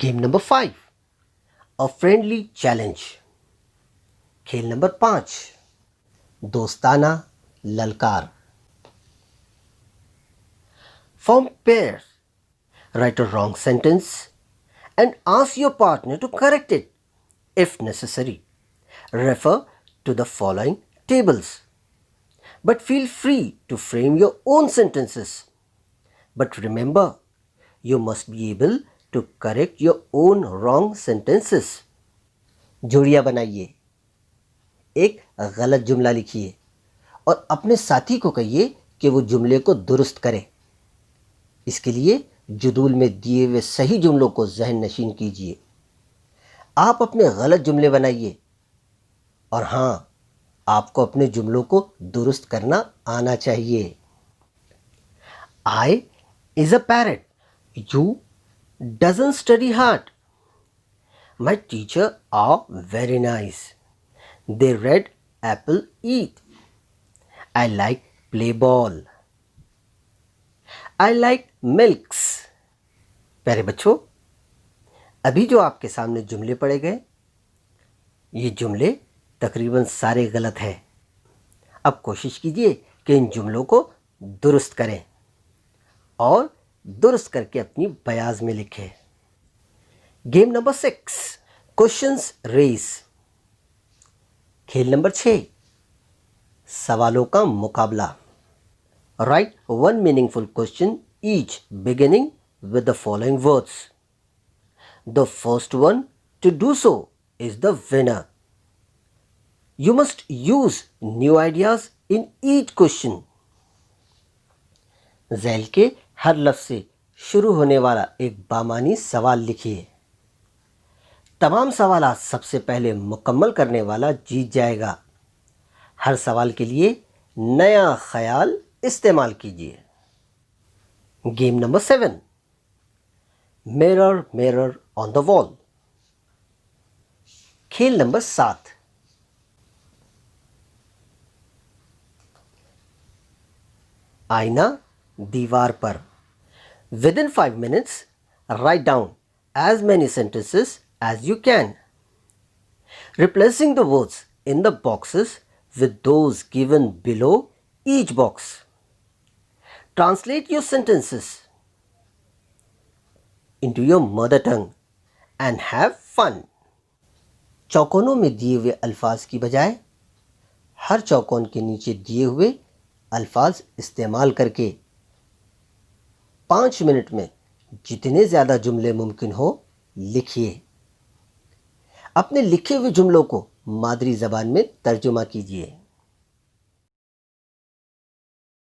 Game number 5, a friendly challenge. खेल number 5, दोस्ताना ललकार। Form pairs. Write a wrong sentence and ask your partner to correct it if necessary. Refer to the following tables. But feel free to frame your own sentences. But remember, you must be able to correct your own wrong sentences. जोड़ियां बनाइए, एक गलत जुमला लिखिए और अपने साथी को कहिए कि वो जुमले को दुरुस्त करे। इसके लिए जुदूल में दिए हुए सही जुमलों को ज़हन नशीन कीजिए। आप अपने गलत जुमले बनाइए और हाँ, आपको अपने जुमलों को दुरुस्त करना आना चाहिए। I is a parrot. You doesn't study hard. My teacher are very nice. They read apple eat. I like play ball. I like milks. प्यारे बच्चों, अभी जो आपके सामने जुमले पढ़े गए, ये जुमले तकरीबन सारे गलत हैं। अब कोशिश कीजिए कि इन जुमलों को दुरुस्त करें और दुरुस्त करके अपनी बयाज में लिखें। Game number 6, questions race. खेल नंबर 6, सवालों का मुकाबला। Write one meaningful question each beginning with the following words. The first one to do so is the winner. You must use new ideas in each question. Zail के हर लफ्ज़ से शुरू होने वाला एक बामानी सवाल लिखिए। तमाम सवालात सबसे पहले मुकम्मल करने वाला जीत जाएगा। हर सवाल के लिए नया ख्याल इस्तेमाल कीजिए। Game number 7, mirror mirror on the wall. खेल नंबर 7, आईना दीवार पर। Within 5 minutes, write down as many sentences as you can, replacing the words in the boxes with those given below each box. Translate your sentences into your mother tongue and have fun. चौकोनों में दिए हुए अल्फाज की बजाय हर चौकोन के नीचे दिए हुए अल्फाज इस्तेमाल करके 5 मिनट में जितने ज़्यादा जुमले मुमकिन हो लिखिए। अपने लिखे हुए जुमलों को मादरी ज़बान में तर्जुमा कीजिए।